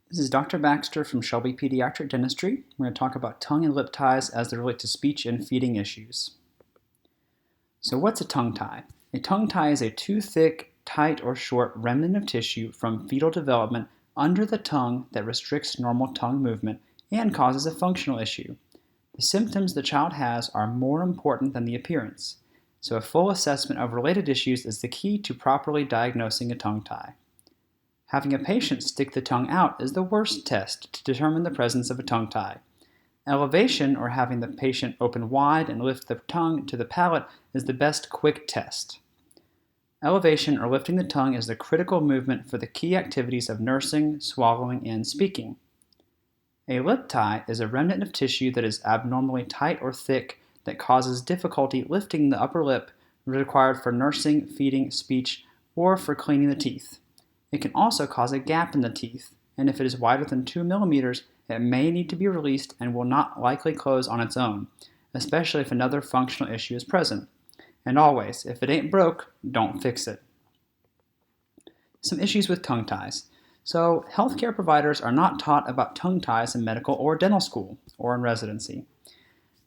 This is Dr. Baxter from Shelby Pediatric Dentistry. We're going to talk about tongue and lip ties as they relate to speech and feeding issues. So what's a tongue tie? A tongue tie is a too thick, tight, or short remnant of tissue from fetal development under the tongue that restricts normal tongue movement and causes a functional issue. The symptoms the child has are more important than the appearance. So a full assessment of related issues is the key to properly diagnosing a tongue tie. Having a patient stick the tongue out is the worst test to determine the presence of a tongue tie. Elevation, or having the patient open wide and lift the tongue to the palate, is the best quick test. Elevation, or lifting the tongue, is the critical movement for the key activities of nursing, swallowing, and speaking. A lip tie is a remnant of tissue that is abnormally tight or thick that causes difficulty lifting the upper lip required for nursing, feeding, speech, or for cleaning the teeth. It can also cause a gap in the teeth, and if it is wider than 2 millimeters, it may need to be released and will not likely close on its own, especially if another functional issue is present. And always, if it ain't broke, don't fix it. Some issues with tongue ties. So, healthcare providers are not taught about tongue ties in medical or dental school or in residency.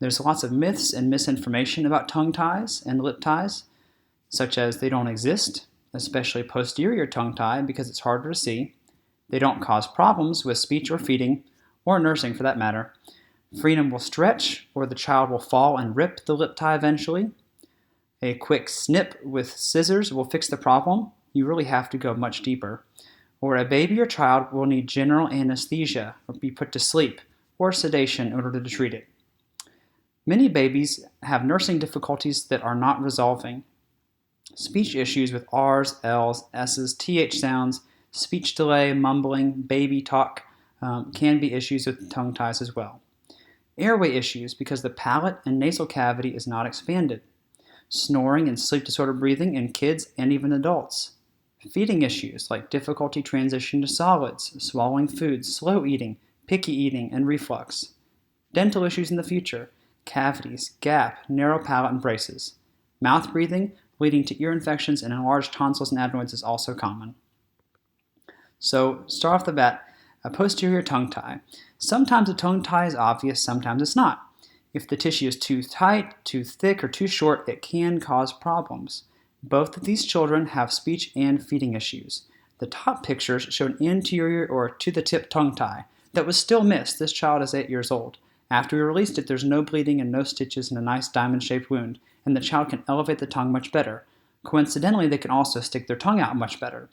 There's lots of myths and misinformation about tongue ties and lip ties, such as they don't exist, especially posterior tongue tie because it's harder to see. They don't cause problems with speech or feeding, or nursing for that matter. Freedom will stretch, or the child will fall and rip the lip tie eventually. A quick snip with scissors will fix the problem. You really have to go much deeper. Or a baby or child will need general anesthesia or be put to sleep or sedation in order to treat it. Many babies have nursing difficulties that are not resolving. Speech issues with R's, L's, S's, TH sounds, speech delay, mumbling, baby talk can be issues with tongue ties as well. Airway issues because the palate and nasal cavity is not expanded. Snoring and sleep disorder breathing in kids and even adults. Feeding issues like difficulty transition to solids, swallowing foods, slow eating, picky eating, and reflux. Dental issues in the future, cavities, gap, narrow palate, and braces. Mouth breathing, leading to ear infections and enlarged tonsils and adenoids is also common. So, start off the bat, a posterior tongue tie. Sometimes a tongue tie is obvious, sometimes it's not. If the tissue is too tight, too thick, or too short, it can cause problems. Both of these children have speech and feeding issues. The top pictures show an anterior or to-the-tip tongue tie that was still missed. This child is 8 years old. After we released it, there's no bleeding and no stitches and a nice diamond-shaped wound, and the child can elevate the tongue much better. Coincidentally, they can also stick their tongue out much better.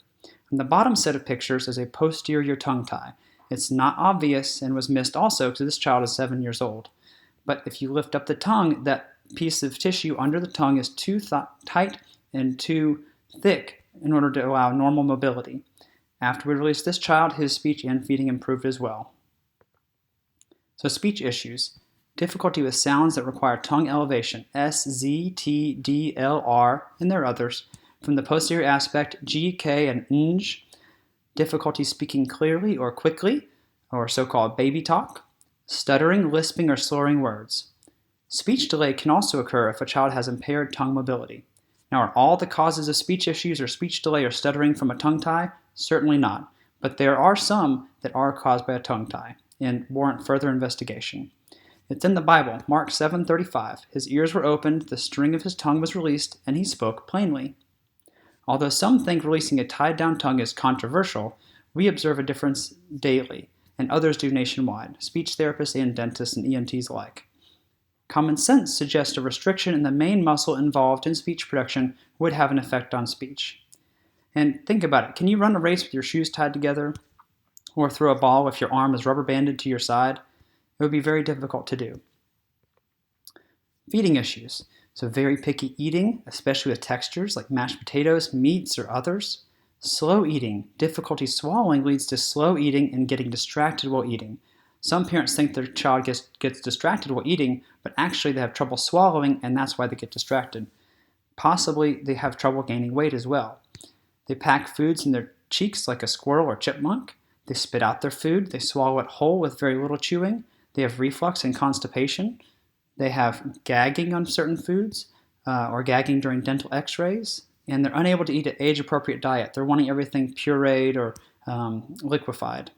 And the bottom set of pictures is a posterior tongue tie. It's not obvious and was missed also because this child is 7 years old. But if you lift up the tongue, that piece of tissue under the tongue is too tight and too thick in order to allow normal mobility. After we released this child, his speech and feeding improved as well. So speech issues. Difficulty with sounds that require tongue elevation, S, Z, T, D, L, R, and there are others. From the posterior aspect, G, K, and ng. Difficulty speaking clearly or quickly, or so-called baby talk. Stuttering, lisping, or slurring words. Speech delay can also occur if a child has impaired tongue mobility. Now, are all the causes of speech issues or speech delay or stuttering from a tongue tie? Certainly not, but there are some that are caused by a tongue tie and warrant further investigation. It's in the Bible, Mark 7:35. His ears were opened, the string of his tongue was released, and he spoke plainly. Although some think releasing a tied-down tongue is controversial, we observe a difference daily, and others do nationwide, speech therapists and dentists and ENTs alike. Common sense suggests a restriction in the main muscle involved in speech production would have an effect on speech. And think about it. Can you run a race with your shoes tied together? Or throw a ball if your arm is rubber banded to your side? It would be very difficult to do. Feeding issues. So very picky eating, especially with textures like mashed potatoes, meats, or others. Slow eating. Difficulty swallowing leads to slow eating and getting distracted while eating. Some parents think their child gets distracted while eating, but actually they have trouble swallowing, and that's why they get distracted. Possibly they have trouble gaining weight as well. They pack foods in their cheeks like a squirrel or chipmunk. They spit out their food. They swallow it whole with very little chewing. They have reflux and constipation. They have gagging on certain foods or gagging during dental x-rays. And they're unable to eat an age-appropriate diet. They're wanting everything pureed or liquefied.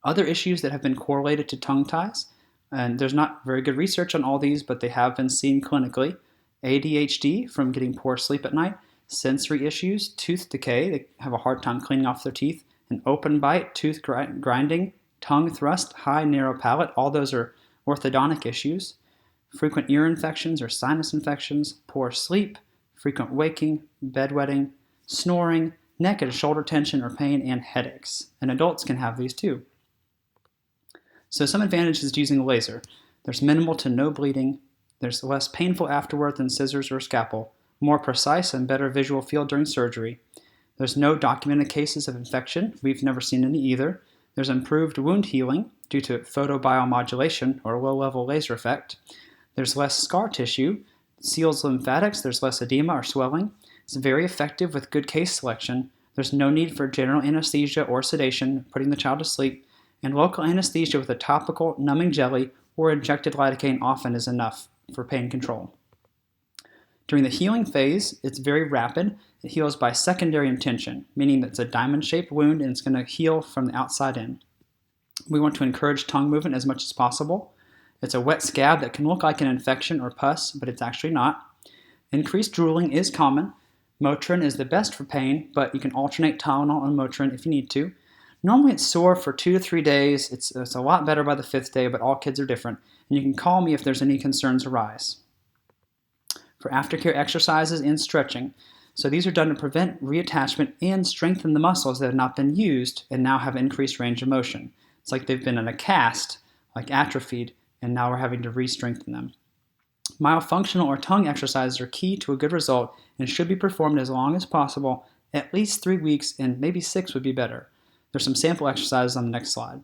Other issues that have been correlated to tongue ties, and there's not very good research on all these, but they have been seen clinically. ADHD from getting poor sleep at night, sensory issues, tooth decay, they have a hard time cleaning off their teeth, an open bite, tooth grinding, tongue thrust, high narrow palate, all those are orthodontic issues. Frequent ear infections or sinus infections, poor sleep, frequent waking, bedwetting, snoring, neck and shoulder tension or pain, and headaches. And adults can have these too. So some advantages to using a laser. There's minimal to no bleeding. There's less painful afterward than scissors or scalpel. More precise and better visual field during surgery. There's no documented cases of infection. We've never seen any either. There's improved wound healing due to photobiomodulation or low-level laser effect. There's less scar tissue, seals lymphatics, there's less edema or swelling. It's very effective with good case selection. There's no need for general anesthesia or sedation, putting the child to sleep. And local anesthesia with a topical numbing jelly or injected lidocaine often is enough for pain control. During the healing phase, it's very rapid. It heals by secondary intention, meaning that it's a diamond-shaped wound and it's going to heal from the outside in. We want to encourage tongue movement as much as possible. It's a wet scab that can look like an infection or pus, but it's actually not. Increased drooling is common. Motrin is the best for pain, but you can alternate Tylenol and Motrin if you need to. Normally it's sore for 2 to 3 days. It's a lot better by the 5th day, but all kids are different. And you can call me if there's any concerns arise. For aftercare exercises and stretching. So these are done to prevent reattachment and strengthen the muscles that have not been used and now have increased range of motion. It's like they've been in a cast, like atrophied, and now we're having to re-strengthen them. Myofunctional or tongue exercises are key to a good result and should be performed as long as possible, at least 3 weeks, and maybe 6 would be better. There's some sample exercises on the next slide.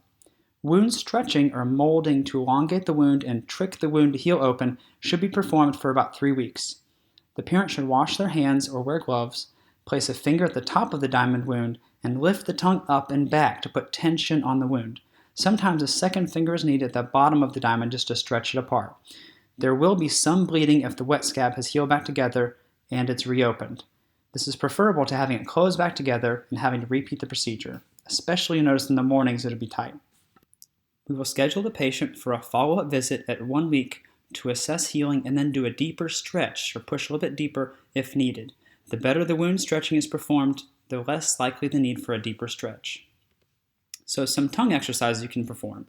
Wound stretching or molding to elongate the wound and trick the wound to heal open should be performed for about 3 weeks. The parent should wash their hands or wear gloves, place a finger at the top of the diamond wound, and lift the tongue up and back to put tension on the wound. Sometimes a second finger is needed at the bottom of the diamond just to stretch it apart. There will be some bleeding if the wet scab has healed back together and it's reopened. This is preferable to having it close back together and having to repeat the procedure. Especially notice in the mornings it'll be tight. We will schedule the patient for a follow-up visit at 1 week to assess healing and then do a deeper stretch or push a little bit deeper if needed. The better the wound stretching is performed, the less likely the need for a deeper stretch. So some tongue exercises you can perform.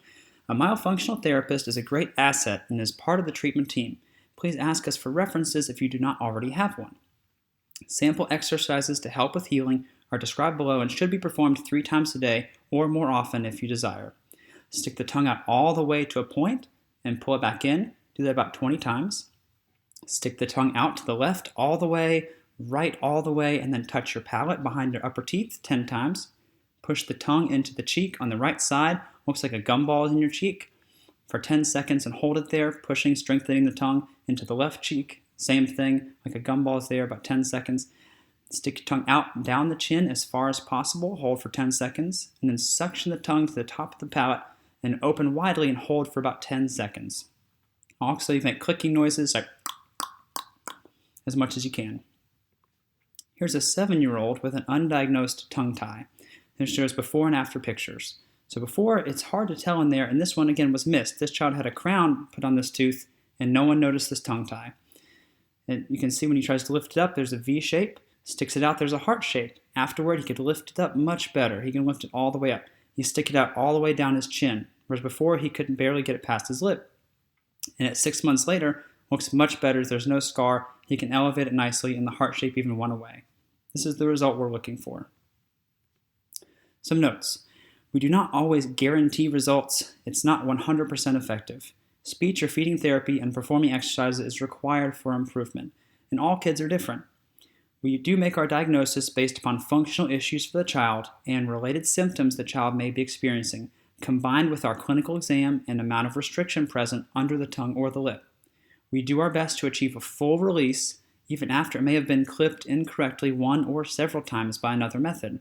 A myofunctional therapist is a great asset and is part of the treatment team. Please ask us for references if you do not already have one. Sample exercises to help with healing are described below and should be performed 3 times a day or more often if you desire. Stick the tongue out all the way to a point and pull it back in. Do that about 20 times. Stick the tongue out to the left all the way, right all the way, and then touch your palate behind your upper teeth 10 times. Push the tongue into the cheek on the right side. Looks like a gumball is in your cheek for 10 seconds and hold it there, pushing, strengthening the tongue into the left cheek. Same thing, like a gumball is there, about 10 seconds. Stick your tongue out and down the chin as far as possible, hold for 10 seconds, and then suction the tongue to the top of the palate and open widely and hold for about 10 seconds. Also, you make clicking noises like as much as you can. Here's a 7-year-old with an undiagnosed tongue tie. This shows before and after pictures. So before, it's hard to tell in there, and this one again was missed. This child had a crown put on this tooth, and no one noticed this tongue tie. And you can see when he tries to lift it up, there's a V shape. Sticks it out, there's a heart shape. Afterward, he could lift it up much better. He can lift it all the way up. You stick it out all the way down his chin, whereas before he couldn't barely get it past his lip. And at 6 months later, looks much better. There's no scar. He can elevate it nicely, and the heart shape even went away. This is the result we're looking for. Some notes. We do not always guarantee results. It's not 100% effective. Speech or feeding therapy and performing exercises is required for improvement, and all kids are different. We do make our diagnosis based upon functional issues for the child and related symptoms the child may be experiencing, combined with our clinical exam and amount of restriction present under the tongue or the lip. We do our best to achieve a full release, even after it may have been clipped incorrectly 1 or several times by another method.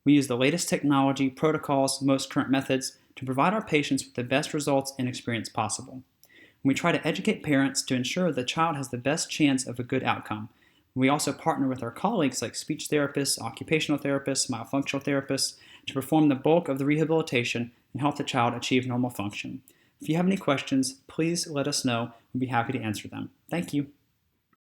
We use the latest technology, protocols, most current methods to provide our patients with the best results and experience possible. And we try to educate parents to ensure the child has the best chance of a good outcome. We also partner with our colleagues like speech therapists, occupational therapists, myofunctional therapists to perform the bulk of the rehabilitation and help the child achieve normal function. If you have any questions, please let us know. We'll be happy to answer them. Thank you.